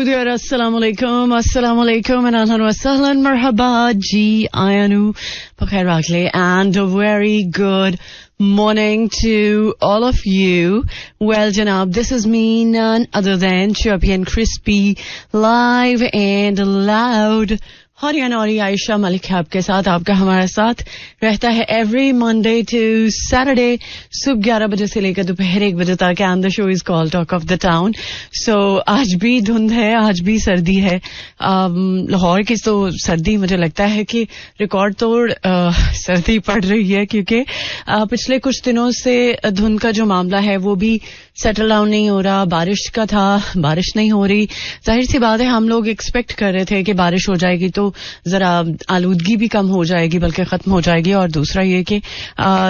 dear, assalamu alaikum and ahlan wa sahlan, marhaba ji, ayanu, pakhair wakle, and a very good morning to all of you. Well, Janab, this is me, none other than Chirpy and Crispy, live and loud. Haryana और आयशा मलिक है आपके साथ. आपका हमारा साथ रहता है every Monday to Saturday सुबह 11 बजे से लेकर दोपहर 1 बजे तक. And the show is called talk of the town. So आज भी धुंध है, आज भी सर्दी है. लाहौर की तो सर्दी मुझे लगता है कि रिकॉर्ड तोड़ सर्दी पड़ रही है, क्योंकि पिछले कुछ दिनों से धुंध का जो मामला है वो भी सेटल डाउन नहीं हो रहा. बारिश का था, बारिश नहीं हो रही. जाहिर सी बात है, हम लोग एक्सपेक्ट कर रहे थे कि बारिश हो जाएगी तो जरा आलूदगी भी कम हो जाएगी, बल्कि खत्म हो जाएगी. और दूसरा ये कि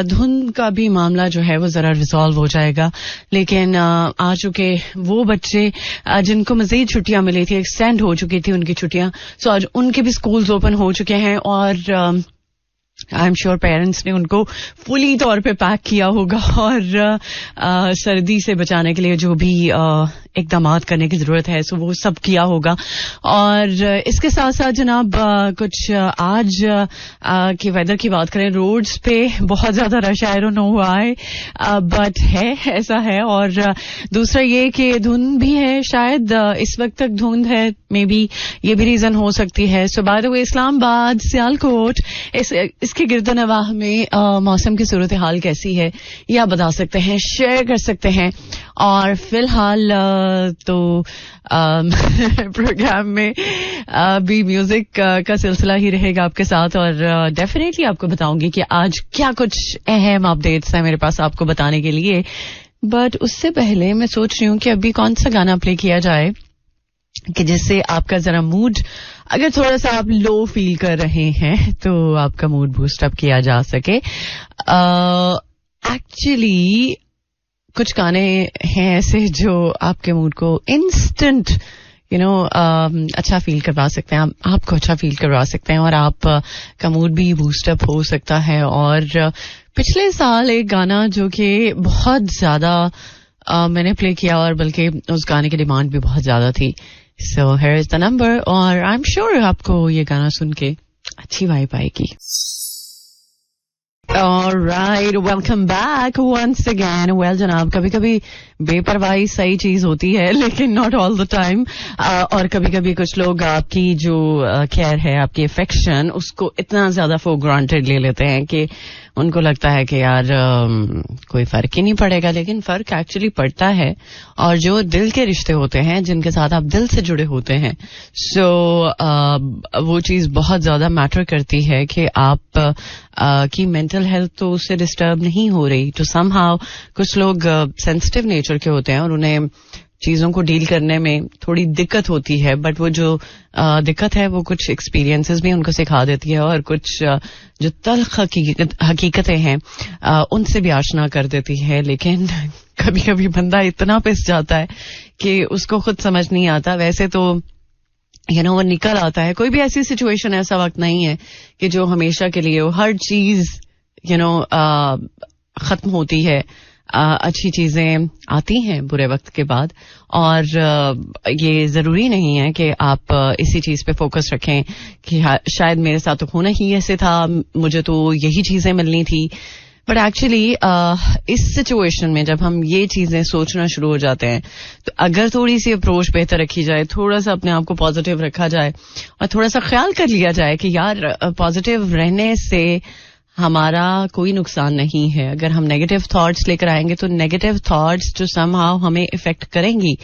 धुंध का भी मामला जो है वो जरा रिजॉल्व हो जाएगा. लेकिन आ चुके वो बच्चे जिनको मजीद छुट्टियां मिली थी, एक्सटेंड हो चुकी थी उनकी छुट्टियां, सो आज उनके भी स्कूल्स ओपन हो चुके हैं. और आई एम श्योर पेरेंट्स ने उनको फुली तौर पे पैक किया होगा और सर्दी से बचाने के लिए जो भी इकदामात करने की जरूरत है सो वो सब किया होगा. और इसके साथ साथ जनाब कुछ आज के वेदर की बात करें, रोड्स पे बहुत ज्यादा rush, I don't know why, but है, ऐसा है. और दूसरा ये कि धुंध भी है, शायद इस वक्त तक धुंध है, मे बी ये भी रीजन हो सकती है. So by the way, Islamabad, Sialkot, इसके गिरदनवाह में मौसम की सूरत हाल कैसी है ये आप बता सकते हैं, शेयर कर सकते हैं. और फिलहाल तो प्रोग्राम में भी म्यूजिक का सिलसिला ही रहेगा आपके साथ. और डेफिनेटली आपको बताऊंगी कि आज क्या कुछ अहम अपडेट्स हैं मेरे पास आपको बताने के लिए. बट उससे पहले मैं सोच रही हूँ कि अभी कौन सा गाना प्ले किया जाए कि जिससे आपका जरा मूड, अगर थोड़ा सा आप लो फील कर रहे हैं तो आपका मूड बूस्ट अप किया जा सके. एक्चुअली कुछ गाने हैं ऐसे जो आपके मूड को इंस्टेंट अच्छा फील करवा सकते हैं, आपको अच्छा फील करवा सकते हैं और आप का मूड भी बूस्ट अप हो सकता है. और पिछले साल एक गाना जो कि बहुत ज्यादा मैंने प्ले किया और बल्कि उस गाने की डिमांड भी बहुत ज्यादा थी. So here is the number और आई एम श्योर आपको ये गाना सुन के अच्छी वाइब आएगी. Alright, welcome back once again. Well, जनाब, कभी कभी बेपरवाही सही चीज होती है, लेकिन नॉट ऑल द टाइम. और कभी कभी कुछ लोग आपकी जो केयर है, आपकी अफेक्शन, उसको इतना ज्यादा फॉर ग्रांटेड ले लेते हैं कि उनको लगता है कि यार कोई फर्क ही नहीं पड़ेगा. लेकिन फर्क एक्चुअली पड़ता है. और जो दिल के रिश्ते होते हैं, जिनके साथ आप दिल से जुड़े होते हैं, सो वो चीज बहुत ज्यादा मैटर करती है कि आप की मेंटल हेल्थ तो उससे डिस्टर्ब नहीं हो रही. तो समहाउ कुछ लोग सेंसिटिव नेचर के होते हैं और उन्हें चीजों को डील करने में थोड़ी दिक्कत होती है. बट वो जो दिक्कत है वो कुछ एक्सपीरियंसेस भी उनको सिखा देती है और कुछ जो तल्ख हकीकतें हैं उनसे भी आशना कर देती है. लेकिन कभी कभी बंदा इतना पिस जाता है कि उसको खुद समझ नहीं आता. वैसे तो वो निकल आता है. कोई भी ऐसी सिचुएशन, ऐसा वक्त नहीं है कि जो हमेशा के लिए हो. हर चीज खत्म होती है, अच्छी चीजें आती हैं बुरे वक्त के बाद. और ये जरूरी नहीं है कि आप इसी चीज पे फोकस रखें कि शायद मेरे साथ तो होना ही ऐसे था, मुझे तो यही चीजें मिलनी थी. बट एक्चुअली इस सिचुएशन में जब हम ये चीजें सोचना शुरू हो जाते हैं, तो अगर थोड़ी सी अप्रोच बेहतर रखी जाए, थोड़ा सा अपने आप को पॉजिटिव रखा जाए और थोड़ा सा ख्याल कर लिया जाए कि यार पॉजिटिव रहने से हमारा कोई नुकसान नहीं है. अगर हम नेगेटिव थॉट्स लेकर आएंगे तो नेगेटिव थॉट्स जो समहाउ हमें इफेक्ट करेंगी,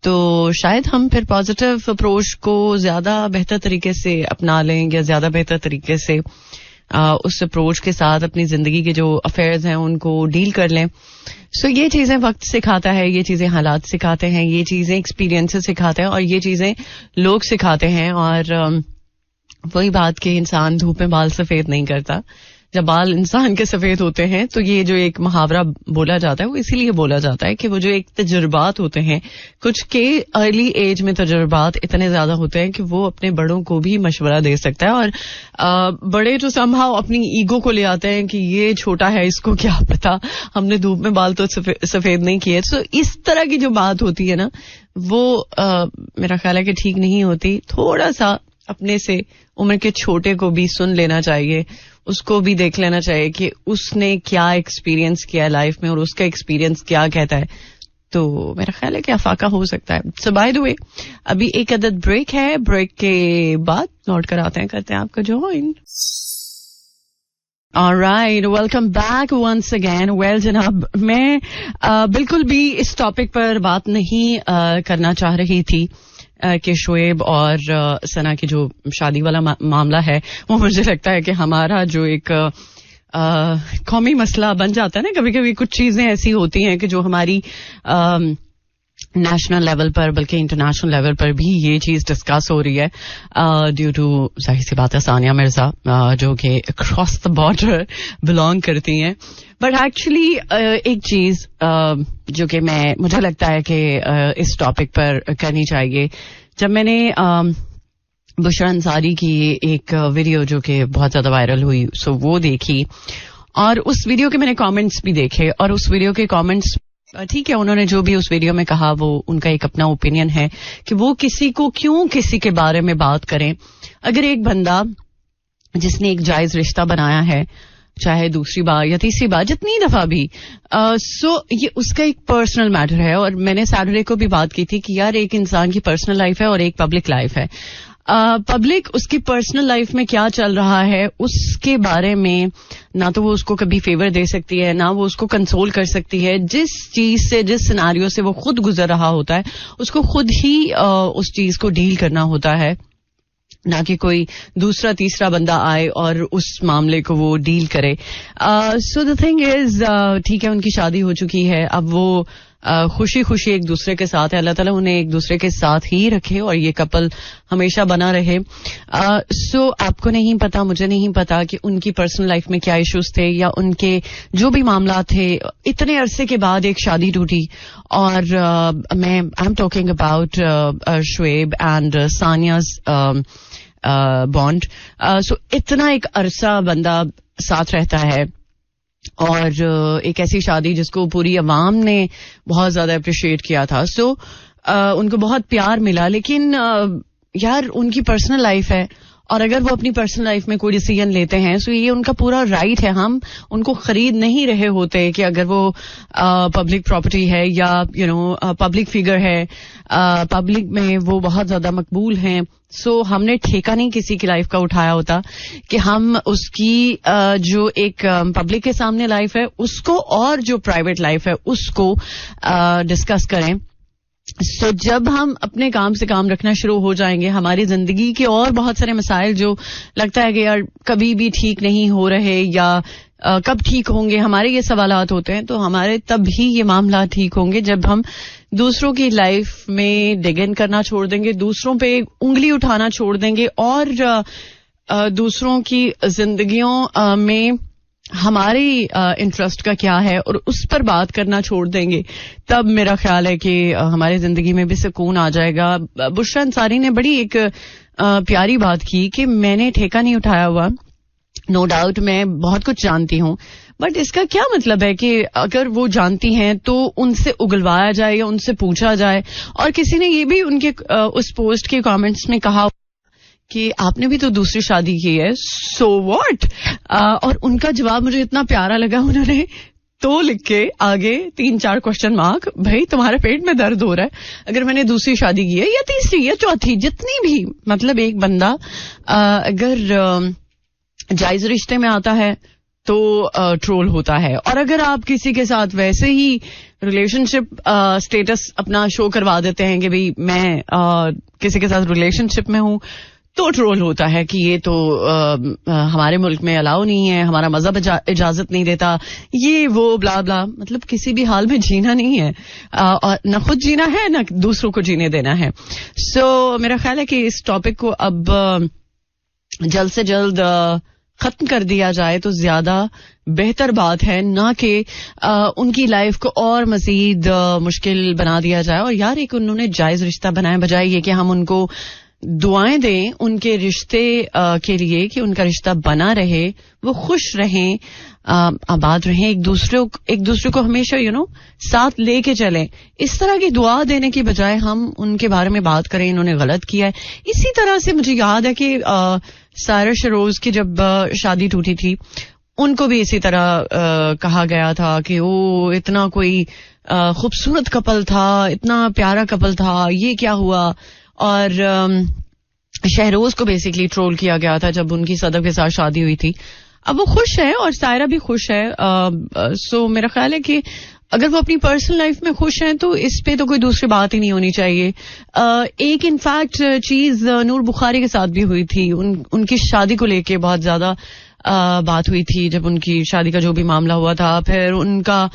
तो शायद हम फिर पॉजिटिव अप्रोच को ज्यादा बेहतर तरीके से अपना लें या ज्यादा बेहतर तरीके से उस अप्रोच के साथ अपनी जिंदगी के जो अफेयर्स हैं उनको डील कर लें. सो ये चीजें वक्त सिखाता है, ये चीजें हालात सिखाते हैं, ये चीजें एक्सपीरियंसेस सिखाते हैं और ये चीजें लोग सिखाते हैं. और वही बात कि इंसान धूप में बाल सफेद नहीं करता. जब बाल इंसान के सफेद होते हैं तो ये जो एक मुहावरा बोला जाता है वो इसीलिए बोला जाता है कि वो जो एक तजुर्बात होते हैं, कुछ के अर्ली एज में तजुर्बात इतने ज्यादा होते हैं कि वो अपने बड़ों को भी मशवरा दे सकता है, और बड़े तो समहाउ अपनी ईगो को ले आते हैं कि ये छोटा है, इसको क्या पता, हमने धूप में बाल तो सफेद नहीं किए. सो इस तरह की जो बात होती है ना, वो मेरा ख्याल है कि ठीक नहीं होती. थोड़ा सा अपने से उम्र के छोटे को भी सुन लेना चाहिए, उसको भी देख लेना चाहिए कि उसने क्या एक्सपीरियंस किया है लाइफ में और उसका एक्सपीरियंस क्या कहता है, तो मेरा ख्याल है कि अफाका हो सकता है. सो बाय द वे, अभी एक अदद ब्रेक है, ब्रेक के बाद लौट कर आते हैं, करते हैं आपका join. Alright, welcome back once again. Well जनाब, मैं बिल्कुल भी इस टॉपिक पर बात नहीं करना चाह रही थी कि शोएब और सना की जो शादी वाला मामला है वो मुझे लगता है कि हमारा जो एक कौमी मसला बन जाता है ना. कभी कभी कुछ चीजें ऐसी होती हैं कि जो हमारी नेशनल लेवल पर बल्कि इंटरनेशनल लेवल पर भी ये चीज डिस्कस हो रही है ड्यू टू, जाहिर सी बात है, सानिया मिर्जा जो कि अक्रॉस द बॉर्डर बिलोंग करती हैं. बट एक्चुअली एक चीज जो कि मुझे लगता है कि इस टॉपिक पर करनी चाहिए. जब मैंने बुशरा अंसारी की एक वीडियो जो कि बहुत ज्यादा वायरल हुई, सो वो देखी और उस वीडियो के मैंने कमेंट्स भी देखे, और उस वीडियो के कमेंट्स, ठीक है, उन्होंने जो भी उस वीडियो में कहा वो उनका एक अपना ओपिनियन है कि वो किसी को क्यों किसी के बारे में बात करें. अगर एक बंदा जिसने एक जायज रिश्ता बनाया है, चाहे दूसरी बार या तीसरी बार, जितनी दफा भी, सो ये उसका एक पर्सनल मैटर है. और मैंने सैटरडे को भी बात की थी कि यार एक इंसान की पर्सनल लाइफ है और एक पब्लिक लाइफ है. पब्लिक उसकी पर्सनल लाइफ में क्या चल रहा है उसके बारे में ना तो वो उसको कभी फेवर दे सकती है, ना वो उसको कंसोल कर सकती है. जिस चीज से, जिस सिनारियो से वो खुद गुजर रहा होता है, उसको खुद ही उस चीज को डील करना होता है, ना कि कोई दूसरा तीसरा बंदा आए और उस मामले को वो डील करे. सो द थिंग इज, ठीक है, उनकी शादी हो चुकी है, अब वो खुशी खुशी एक दूसरे के साथ है. अल्लाह ताला उन्हें एक दूसरे के साथ ही रखे और ये कपल हमेशा बना रहे. सो आपको नहीं पता, मुझे नहीं पता कि उनकी पर्सनल लाइफ में क्या इश्यूज थे या उनके जो भी मामला थे. इतने अरसे के बाद एक शादी टूटी, और मैं I am talking about Shoaib and Sania's bond. So इतना एक अरसा बंदा साथ रहता है और एक ऐसी शादी जिसको पूरी अवाम ने बहुत ज्यादा अप्रिशिएट किया था. सो उनको बहुत प्यार मिला, लेकिन यार उनकी पर्सनल लाइफ है, और अगर वो अपनी पर्सनल लाइफ में कोई डिसीजन लेते हैं सो ये उनका पूरा राइट है. हम उनको खरीद नहीं रहे होते कि अगर वो पब्लिक प्रॉपर्टी है या पब्लिक फिगर है, पब्लिक में वो बहुत ज्यादा मकबूल हैं, सो हमने ठेका नहीं किसी की लाइफ का उठाया होता कि हम उसकी जो एक पब्लिक के सामने लाइफ है उसको और जो प्राइवेट लाइफ है उसको डिस्कस करें. सो जब हम अपने काम से काम रखना शुरू हो जाएंगे, हमारी जिंदगी के और बहुत सारे मसाइल जो लगता है कि यार कभी भी ठीक नहीं हो रहे या कब ठीक होंगे, हमारे ये सवालात होते हैं, तो हमारे तभी ये मामला ठीक होंगे जब हम दूसरों की लाइफ में डिग इन करना छोड़ देंगे, दूसरों पे उंगली उठाना छोड़ देंगे और दूसरों की जिंदगियों में हमारी इंटरेस्ट का क्या है और उस पर बात करना छोड़ देंगे. तब मेरा ख्याल है कि हमारी जिंदगी में भी सुकून आ जाएगा. बुशरा अंसारी ने बड़ी एक प्यारी बात की कि मैंने ठेका नहीं उठाया हुआ, नो डाउट मैं बहुत कुछ जानती हूँ, बट इसका क्या मतलब है कि अगर वो जानती हैं तो उनसे उगलवाया जाए या उनसे पूछा जाए. और किसी ने ये भी उनके उस पोस्ट के कमेंट्स में कहा कि आपने भी तो दूसरी शादी की है, सो व्हाट. और उनका जवाब मुझे इतना प्यारा लगा, उन्होंने तो लिख के आगे 3-4 क्वेश्चन मार्क, भाई तुम्हारे पेट में दर्द हो रहा है अगर मैंने दूसरी शादी की है या तीसरी या चौथी, जितनी भी, मतलब एक बंदा अगर जायज रिश्ते में आता है तो ट्रोल होता है, और अगर आप किसी के साथ वैसे ही रिलेशनशिप स्टेटस अपना शो करवा देते हैं कि भाई मैं किसी के साथ रिलेशनशिप में हूं, तो ट्रोल होता है कि ये तो हमारे मुल्क में अलाउ नहीं है, हमारा मजहब इजाजत नहीं देता, ये वो ब्ला ब्ला. मतलब किसी भी हाल में जीना नहीं है, और न खुद जीना है न दूसरों को जीने देना है. सो मेरा ख्याल है कि इस टॉपिक को अब जल्द से जल्द खत्म कर दिया जाए तो ज्यादा बेहतर बात है, ना कि उनकी लाइफ को और मजीद मुश्किल बना दिया जाए. और यार एक उन्होंने जायज रिश्ता बनाए, बजाय ये कि हम उनको दुआएं दें उनके रिश्ते के लिए कि उनका रिश्ता बना रहे, वो खुश रहें, आबाद रहें, एक दूसरे को हमेशा साथ लेके चलें. इस तरह की दुआ देने की बजाय हम उनके बारे में बात करें इन्होंने गलत किया है. इसी तरह से मुझे याद है कि सायरा शरोज की जब शादी टूटी थी, उनको भी इसी तरह कहा गया था कि वो इतना कोई खूबसूरत कपल था, इतना प्यारा कपल था, ये क्या हुआ. और शहरोज को बेसिकली ट्रोल किया गया था जब उनकी सदफ के साथ शादी हुई थी. अब वो खुश है और सायरा भी खुश है. सो मेरा ख्याल है कि अगर वो अपनी पर्सनल लाइफ में खुश हैं तो इस पे तो कोई दूसरी बात ही नहीं होनी चाहिए. एक इनफैक्ट चीज नूर बुखारी के साथ भी हुई थी. उनकी शादी को लेके बहुत ज्यादा बात हुई थी जब उनकी शादी का जो भी मामला हुआ था. फिर उनका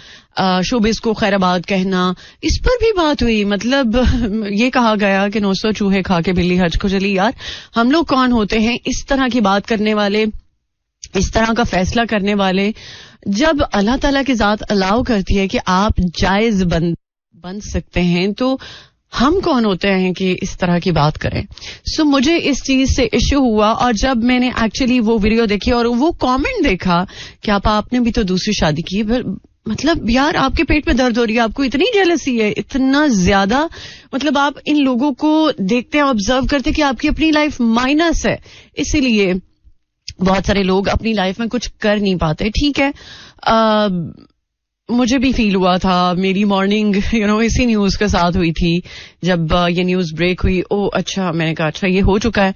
शोबिस को खैराबाद कहना, इस पर भी बात हुई. मतलब ये कहा गया कि 900 चूहे खा के बिल्ली हज को चली. यार हम लोग कौन होते हैं इस तरह की बात करने वाले, इस तरह का फैसला करने वाले. जब अल्लाह ताला की जात अलाउ करती है कि आप जायज बन सकते हैं, तो हम कौन होते हैं कि इस तरह की बात करें. सो मुझे इस चीज से इश्यू हुआ. और जब मैंने एक्चुअली वो वीडियो देखी और वो कमेंट देखा कि आपने भी तो दूसरी शादी की, मतलब यार आपके पेट में दर्द हो रही है, आपको इतनी जेलसी है, इतना ज्यादा. मतलब आप इन लोगों को देखते हैं, ऑब्जर्व करते हैं कि आपकी अपनी लाइफ माइनस है, इसीलिए बहुत सारे लोग अपनी लाइफ में कुछ कर नहीं पाते. ठीक है, मुझे भी फील हुआ था. मेरी मॉर्निंग इसी न्यूज के साथ हुई थी जब ये न्यूज ब्रेक हुई. ओ अच्छा, मैंने कहा अच्छा ये हो चुका है.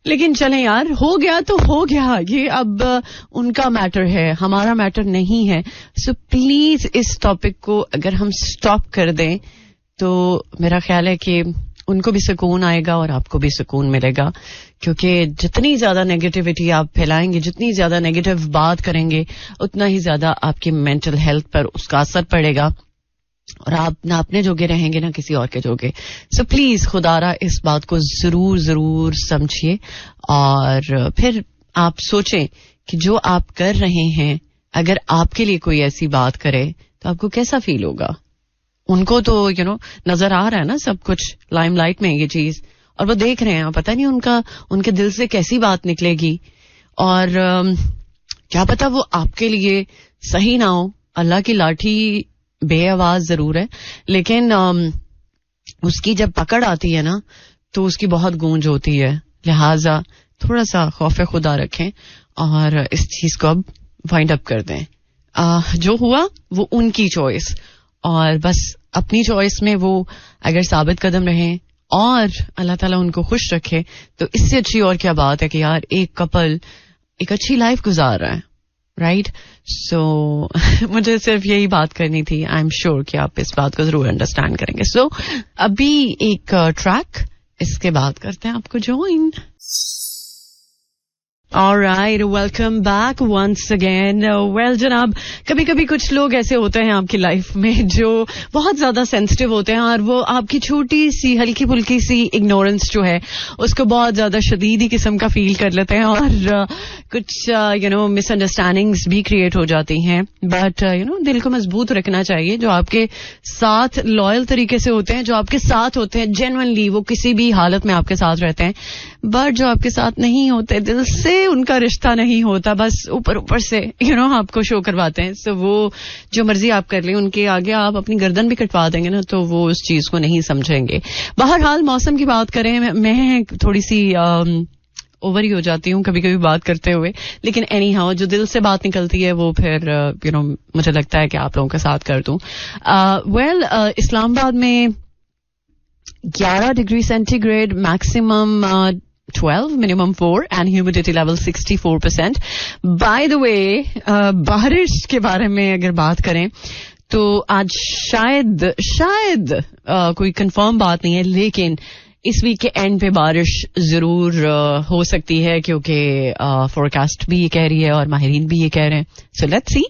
लेकिन चलें यार, हो गया तो हो गया. ये अब उनका मैटर है, हमारा मैटर नहीं है. सो प्लीज इस टॉपिक को अगर हम स्टॉप कर दें तो मेरा ख्याल है कि उनको भी सुकून आएगा और आपको भी सुकून मिलेगा. क्योंकि जितनी ज्यादा नेगेटिविटी आप फैलाएंगे, जितनी ज्यादा नेगेटिव बात करेंगे, उतना ही ज्यादा आपकी मेंटल हेल्थ पर उसका असर पड़ेगा और आप ना अपने जोगे रहेंगे ना किसी और के जोगे. सो प्लीज खुदारा इस बात को जरूर समझिए और फिर आप सोचें कि जो आप कर रहे हैं, अगर आपके लिए कोई ऐसी बात करे तो आपको कैसा फील होगा. उनको तो नजर आ रहा है ना सब कुछ, लाइमलाइट में ये चीज, और वो देख रहे हैं. पता नहीं उनके दिल से कैसी बात निकलेगी और क्या पता वो आपके लिए सही ना हो. अल्लाह की लाठी बेआवाज जरूर है, लेकिन उसकी जब पकड़ आती है ना तो उसकी बहुत गूंज होती है. लिहाजा थोड़ा सा खौफ खुदा रखें और इस चीज को अब वाइंड अप कर दें. जो हुआ वो उनकी चॉइस, और बस अपनी चॉइस में वो अगर साबित कदम रहें और अल्लाह ताला उनको खुश रखे, तो इससे अच्छी और क्या बात है कि यार एक कपल एक अच्छी लाइफ गुजार रहा है, राइट. सो मुझे सिर्फ यही बात करनी थी. आई एम श्योर कि आप इस बात को जरूर अंडरस्टैंड करेंगे. सो अभी एक ट्रैक, इसके बाद करते हैं आपको join. Alright, welcome back once again. Well, जनाब, कभी कभी कुछ लोग ऐसे होते हैं आपकी लाइफ में जो बहुत ज्यादा सेंसिटिव होते हैं और वो आपकी छोटी सी हल्की फुल्की सी इग्नोरेंस जो है उसको बहुत ज्यादा शदीदी किस्म का फील कर लेते हैं और कुछ मिसअंडरस्टैंडिंग्स भी क्रिएट हो जाती हैं. बट दिल को मजबूत रखना चाहिए. जो आपके साथ लॉयल तरीके से होते हैं, जो आपके साथ होते हैं जेन्युइनली, वो किसी भी हालत में आपके साथ रहते हैं. बट जो आपके साथ नहीं होते, दिल से उनका रिश्ता नहीं होता, बस ऊपर से आपको शो करवाते हैं. सो वो जो मर्जी आप कर लें, उनके आगे आप अपनी गर्दन भी कटवा देंगे ना तो वो उस चीज को नहीं समझेंगे. बहरहाल मौसम की बात करें, मैं थोड़ी सी ओवर ही हो जाती हूँ कभी कभी बात करते हुए, लेकिन एनी हाउ जो दिल से बात निकलती है वो फिर मुझे लगता है कि आप लोगों के साथ कर दूं. वेल, इस्लामाबाद में 11 degree centigrade, maximum 12, minimum 4 and humidity level 64%. By the way, बारिश के बारे में अगर बात करें तो आज शायद कोई कंफर्म बात नहीं है, लेकिन इस वीक के एंड पे बारिश जरूर हो सकती है क्योंकि फोरकास्ट भी ये कह रही है और माहिरीन भी ये कह रहे हैं. So let's see.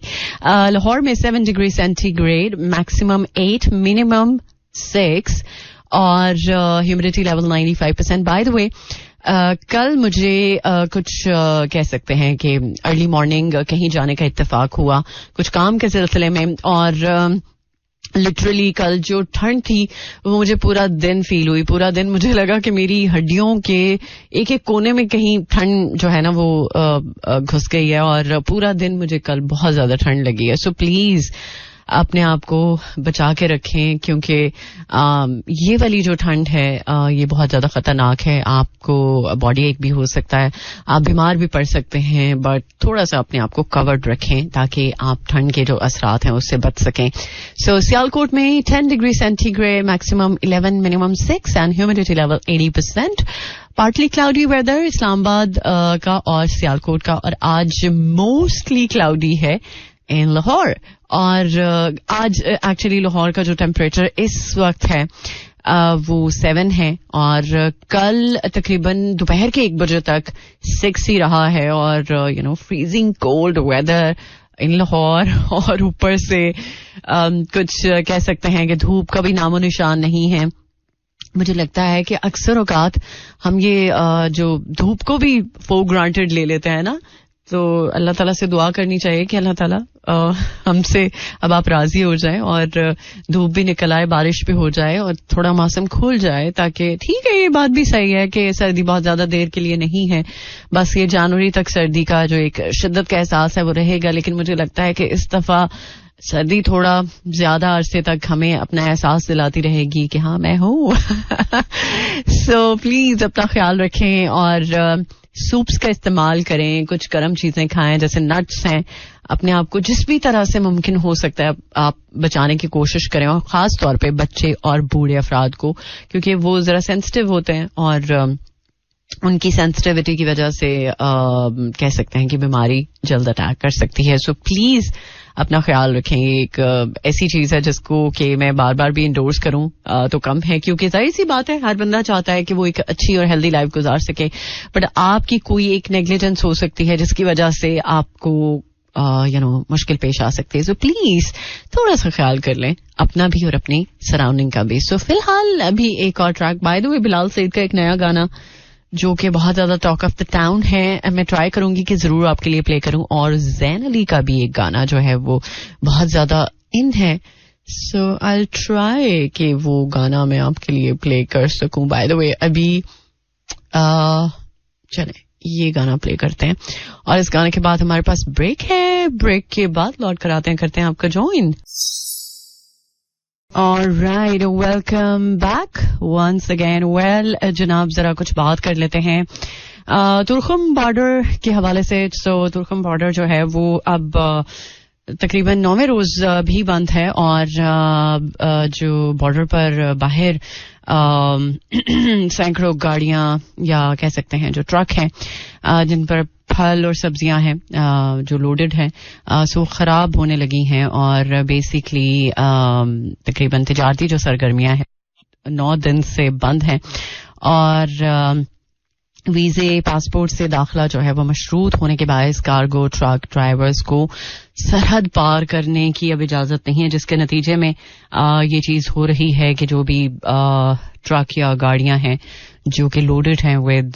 लाहौर में 7 डिग्री सेंटीग्रेड, मैक्सिमम 8, मिनिमम 6 और ह्यूमिडिटी लेवल 95%. बाय द वे, कल मुझे कुछ कह सकते हैं कि अर्ली मॉर्निंग कहीं जाने का इत्तेफाक हुआ कुछ काम के सिलसिले में, और लिटरली कल जो ठंड थी वो मुझे पूरा दिन फील हुई. पूरा दिन मुझे लगा कि मेरी हड्डियों के एक एक कोने में कहीं ठंड जो है ना वो घुस गई है, और पूरा दिन मुझे कल बहुत ज्यादा ठंड लगी है. सो प्लीज अपने आप को बचा के रखें, क्योंकि ये वाली जो ठंड है ये बहुत ज्यादा खतरनाक है. आपको बॉडी एक भी हो सकता है, आप बीमार भी पड़ सकते हैं, बट थोड़ा सा अपने आप को कवर्ड रखें ताकि आप ठंड के जो असरात हैं उससे बच सकें. सो सियालकोट में 10 degree centigrade, maximum 11, minimum 6 and humidity level 80%. Partly cloudy weather Islamabad का और सियालकोट का, और आज मोस्टली क्लाउडी है इन लाहौर. और आज एक्चुअली लाहौर का जो टेम्परेचर इस वक्त है वो 7 है, और कल तकरीबन दोपहर के 1 बजे तक 6 ही रहा है. और फ्रीजिंग कोल्ड वेदर इन लाहौर, और ऊपर से कुछ कह सकते हैं कि धूप का भी नामो निशान नहीं है. मुझे लगता है कि अक्सर औकात हम ये जो धूप को भी फॉर ग्रांटेड ले लेते हैं ना, तो अल्लाह ताला से दुआ करनी चाहिए कि अल्लाह ताला हमसे अब आप राजी हो जाएं और धूप भी निकल आए, बारिश भी हो जाए और थोड़ा मौसम खुल जाए, ताकि ठीक है ये बात भी सही है कि सर्दी बहुत ज्यादा देर के लिए नहीं है. बस ये जनवरी तक सर्दी का जो एक शिद्दत का एहसास है वो रहेगा, लेकिन मुझे लगता है कि इस दफा सर्दी थोड़ा ज्यादा अरसे तक हमें अपना एहसास दिलाती रहेगी कि हाँ मैं हूँ. सो प्लीज अपना ख्याल रखें और सूप्स का इस्तेमाल करें, कुछ गर्म चीजें खाएं जैसे नट्स हैं. अपने आप को जिस भी तरह से मुमकिन हो सकता है आप बचाने की कोशिश करें, और खास तौर पे बच्चे और बूढ़े अफराद को, क्योंकि वो जरा सेंसिटिव होते हैं और उनकी सेंसिटिविटी की वजह से कह सकते हैं कि बीमारी जल्द अटैक कर सकती है. सो प्लीज अपना ख्याल रखें. एक ऐसी चीज है जिसको कि मैं बार बार भी इंडोर्स करूं तो कम है, क्योंकि जाहिर सी बात है हर बंदा चाहता है कि वो एक अच्छी और हेल्दी लाइफ गुजार सके, बट आपकी कोई एक नेग्लिजेंस हो सकती है जिसकी वजह से आपको मुश्किल पेश आ सकती है. सो प्लीज थोड़ा सा ख्याल कर लें अपना भी और अपनी सराउंडिंग का भी. सो फिलहाल अभी एक और track, by the way Bilal Saeed का एक नया गाना जो कि बहुत ज्यादा टॉक ऑफ द टाउन है, मैं ट्राई करूंगी कि जरूर आपके लिए प्ले करूं. और ज़ैन अली का भी एक गाना जो है वो बहुत ज्यादा इन है, सो आई ट्राई कि वो गाना मैं आपके लिए प्ले कर सकूं. बाय द वे अभी चले ये गाना प्ले करते हैं, और इस गाने के बाद हमारे पास ब्रेक है. ब्रेक के बाद लौट कर आते हैं, करते हैं आपका join. Alright, welcome back once again. Well, जनाब जरा कुछ बात कर लेते हैं तुर्खम बॉर्डर के हवाले से. सो तुर्खम बॉर्डर जो है वो अब तकरीबन 9वें रोज भी बंद है, और जो बॉर्डर पर बाहर सैकड़ों गाड़ियां या कह सकते हैं जो ट्रक हैं जिन पर फल और सब्जियां हैं जो लोडेड हैं सो खराब होने लगी हैं, और बेसिकली तकरीबन तिजारती जो सरगर्मियां हैं 9 दिन से बंद हैं, और वीजे पासपोर्ट से दाखिला जो है वो मशरूत होने के बायस कार्गो ट्रक ड्राइवर्स को सरहद पार करने की अब इजाजत नहीं है, जिसके नतीजे में ये चीज हो रही है कि जो भी ट्रक या गाड़ियां हैं जो कि लोडेड हैं विद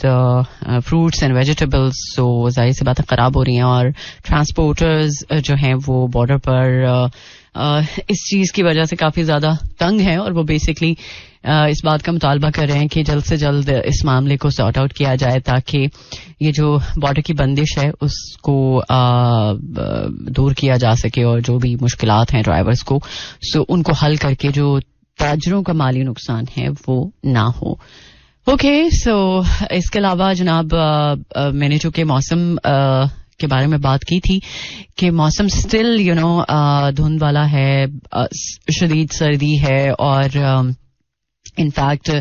फ्रूट्स एंड वेजिटेबल्स, सो जाहिर सी बातें खराब हो रही हैं, और ट्रांसपोर्टर्स जो हैं वो बॉर्डर पर इस चीज की वजह से काफी ज्यादा तंग हैं, और वो बेसिकली इस बात का मुतालबा कर रहे हैं कि जल्द से जल्द इस मामले को सॉर्ट आउट किया जाए, ताकि ये जो बॉर्डर की बंदिश है उसको दूर किया जा सके, और जो भी मुश्किलात हैं ड्राइवर्स को सो उनको हल करके जो ताजरों का माली नुकसान है वो ना हो. ओके, सो इसके अलावा जनाब मैंने जो कि मौसम के बारे में बात की थी कि मौसम स्टिल धुंध वाला है, शदीद सर्दी है, और इनफैक्ट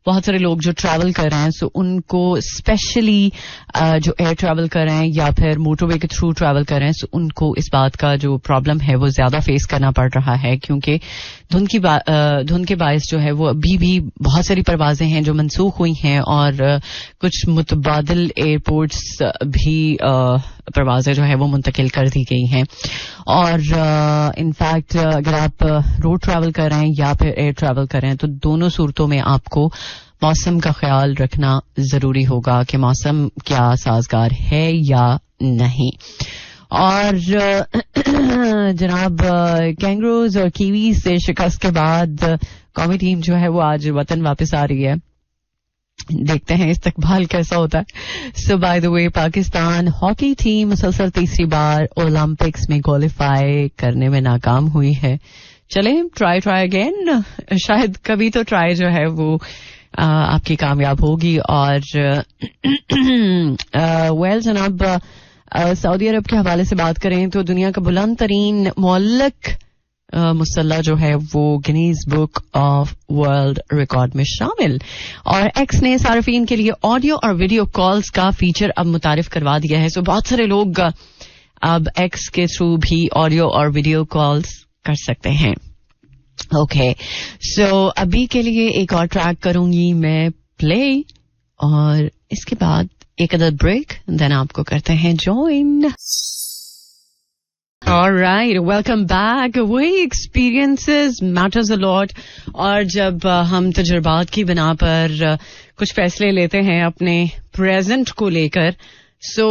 बहुत सारे लोग जो ट्रैवल कर रहे हैं सो उनको स्पेशली जो एयर ट्रैवल कर रहे हैं या फिर मोटरवे के थ्रू ट्रैवल कर रहे हैं सो उनको इस बात का जो प्रॉब्लम है वो ज्यादा फेस करना पड़ रहा है, क्योंकि धुंध के बायस जो है वो अभी भी बहुत सारी परवाजें हैं जो मनसूख हुई हैं, और कुछ मुतबादिल एयरपोर्ट्स भी परवाजें जो है वो मुंतकिल कर दी गई हैं. और इनफैक्ट अगर आप रोड ट्रैवल कर रहे हैं या फिर एयर ट्रैवल कर रहे हैं तो दोनों सूरतों में आपको मौसम का ख्याल रखना जरूरी होगा कि मौसम क्या साजगार है या नहीं. और जनाब कैंगरूज और कीवी से शिकस्त के बाद कौमी टीम जो है वो आज वतन वापस आ रही है. देखते हैं इस्तकबाल कैसा होता है. So by the way, Pakistan hockey team मुसलसल तीसरी बार ओलंपिक्स में क्वालिफाई करने में नाकाम हुई है. चले ट्राई अगेन, शायद कभी तो ट्राई जो है वो आपकी कामयाब होगी. और वेल जनाब, सऊदी अरब के हवाले से बात करें तो दुनिया का बुलंद तरीन मुअल्लक मुसल्ला जो है वो Guinness book of world record में शामिल. और एक्स ने सार्फिन के लिए ऑडियो और वीडियो कॉल्स का फीचर अब मुतारिफ करवा दिया है. सो बहुत सारे लोग अब एक्स के थ्रू भी ऑडियो और वीडियो कॉल्स कर सकते हैं. ओके, सो अभी के लिए एक और ट्रैक करूंगी मैं प्ले, और इसके बाद एक अदर ब्रेक, देन आपको करते हैं ज्वाइन. Alright, welcome back. वही experiences matters a lot. और जब हम तजुर्बात की बिना पर कुछ फैसले लेते हैं अपने प्रेजेंट को लेकर, so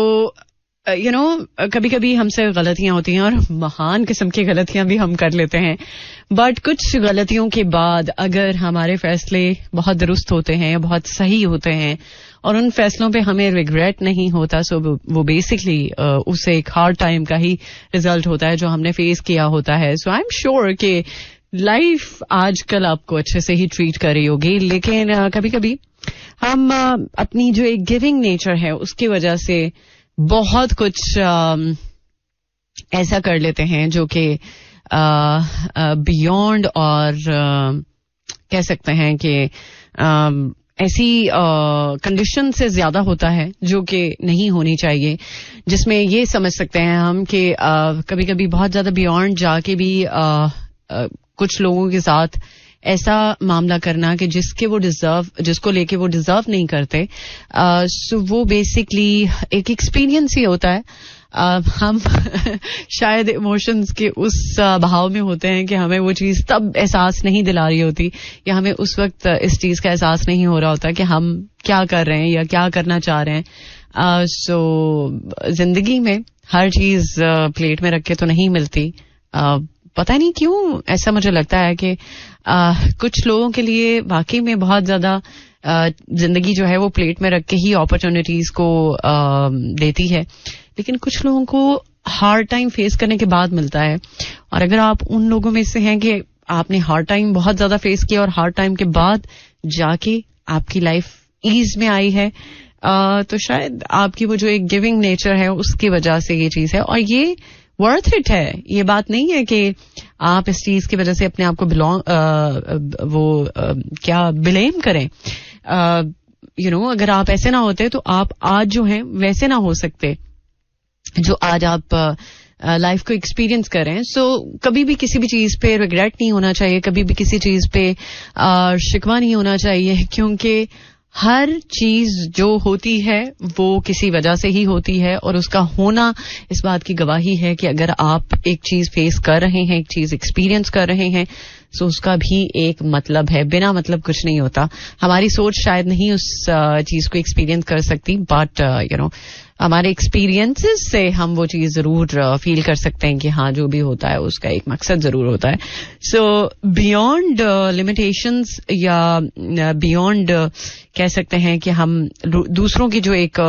you know, कभी कभी हमसे गलतियां होती हैं और महान किस्म की गलतियां भी हम कर लेते हैं. बट कुछ गलतियों के बाद अगर हमारे फैसले बहुत दुरुस्त होते हैं, बहुत सही होते हैं, और उन फैसलों पे हमें रिग्रेट नहीं होता, सो वो बेसिकली उससे एक हार्ड टाइम का ही रिजल्ट होता है जो हमने फेस किया होता है. सो आई एम श्योर कि लाइफ आजकल आपको अच्छे से ही ट्रीट कर रही होगी, लेकिन कभी कभी हम अपनी जो एक गिविंग नेचर है उसकी वजह से बहुत कुछ ऐसा कर लेते हैं जो कि बियॉन्ड, और कह सकते हैं कि ऐसी कंडीशन से ज्यादा होता है जो कि नहीं होनी चाहिए, जिसमें ये समझ सकते हैं हम कि कभी कभी बहुत ज्यादा बियॉन्ड जाके भी कुछ लोगों के साथ ऐसा मामला करना कि जिसको लेके वो डिजर्व नहीं करते. सो वो बेसिकली एक एक्सपीरियंस ही होता है. हम शायद इमोशंस के उस भाव में होते हैं कि हमें वो चीज तब एहसास नहीं दिला रही होती, या हमें उस वक्त इस चीज का एहसास नहीं हो रहा होता कि हम क्या कर रहे हैं या क्या करना चाह रहे हैं. सो जिंदगी में हर चीज प्लेट में रख के तो नहीं मिलती. पता नहीं क्यों ऐसा मुझे लगता है कि कुछ लोगों के लिए वाकई में बहुत ज्यादा जिंदगी जो है वो प्लेट में रख के ही अपॉर्चुनिटीज को देती है, लेकिन कुछ लोगों को हार्ड टाइम फेस करने के बाद मिलता है. और अगर आप उन लोगों में से हैं कि आपने हार्ड टाइम बहुत ज्यादा फेस किया और हार्ड टाइम के बाद जाके आपकी लाइफ ईज में आई है, तो शायद आपकी वो जो एक गिविंग नेचर है उसकी वजह से ये चीज है. और ये वर्थ इट है. ये बात नहीं है कि आप इस चीज की वजह से अपने आप को ब्लेम करें. अगर आप ऐसे ना होते तो आप आज जो हैं वैसे ना हो सकते जो आज आप लाइफ को एक्सपीरियंस कर रहे हैं. सो कभी भी किसी भी चीज पे रिग्रेट नहीं होना चाहिए, कभी भी किसी चीज पे शिकवा नहीं होना चाहिए, क्योंकि हर चीज जो होती है वो किसी वजह से ही होती है, और उसका होना इस बात की गवाही है कि अगर आप एक चीज फेस कर रहे हैं, एक चीज एक्सपीरियंस कर रहे हैं, तो उसका भी एक मतलब है. बिना मतलब कुछ नहीं होता. हमारी सोच शायद नहीं उस चीज को एक्सपीरियंस कर सकती, बट हमारे एक्सपीरियंसेस से हम वो चीज जरूर फील कर सकते हैं कि हाँ, जो भी होता है उसका एक मकसद जरूर होता है. सो बियॉन्ड लिमिटेशंस, या बियॉन्ड कह सकते हैं कि हम दूसरों की जो एक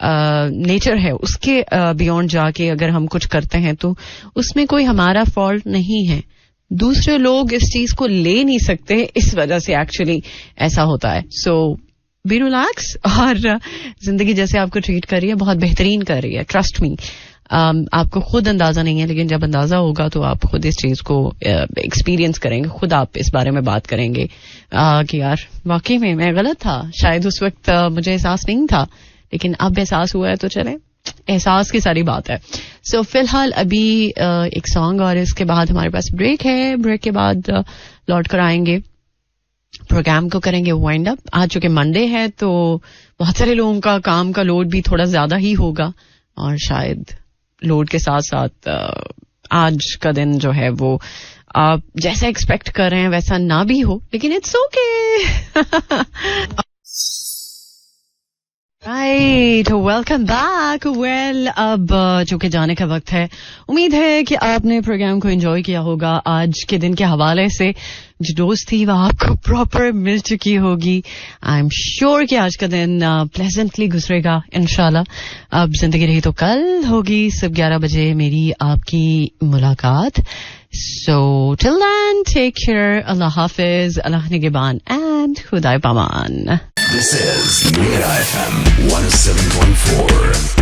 नेचर है उसके बियॉन्ड जाके अगर हम कुछ करते हैं तो उसमें कोई हमारा फॉल्ट नहीं है. दूसरे लोग इस चीज को ले नहीं सकते, इस वजह से एक्चुअली ऐसा होता है. सो बी रिलैक्स, और जिंदगी जैसे आपको ट्रीट कर रही है बहुत बेहतरीन कर रही है. Trust me. आपको खुद अंदाजा नहीं है, लेकिन जब अंदाजा होगा तो आप खुद इस चीज को एक्सपीरियंस करेंगे, खुद आप इस बारे में बात करेंगे कि यार वाकई में मैं गलत था. शायद उस वक्त मुझे एहसास नहीं था, लेकिन अब एहसास हुआ है, तो चले एहसास की सारी बात है. सो फिलहाल अभी एक सॉन्ग, और इसके बाद हमारे पास ब्रेक है. ब्रेक के बाद लौट कर आएंगे, प्रोग्राम को करेंगे वाइंड अप. आज चूंकि मंडे है तो बहुत सारे लोगों का काम का लोड भी थोड़ा ज्यादा ही होगा, और शायद लोड के साथ साथ आज का दिन जो है वो आप जैसा एक्सपेक्ट कर रहे हैं वैसा ना भी हो, लेकिन it's okay. Right, welcome back. Well, अब चूंकि जाने का वक्त है, उम्मीद है कि आपने प्रोग्राम को एंजॉय किया होगा। आज के दिन के हवाले से जो डोज थी वह आपको प्रॉपर मिल चुकी होगी। आई एम श्योर कि आज का दिन प्लेजेंटली गुजरेगा इंशाल्लाह। अब जिंदगी रही तो कल होगी, सब 11 बजे मेरी आपकी मुलाकात। So till then, take care. Allah Hafiz, Allah Nigeban, and Khudai Paman. This is Mira FM 107.4.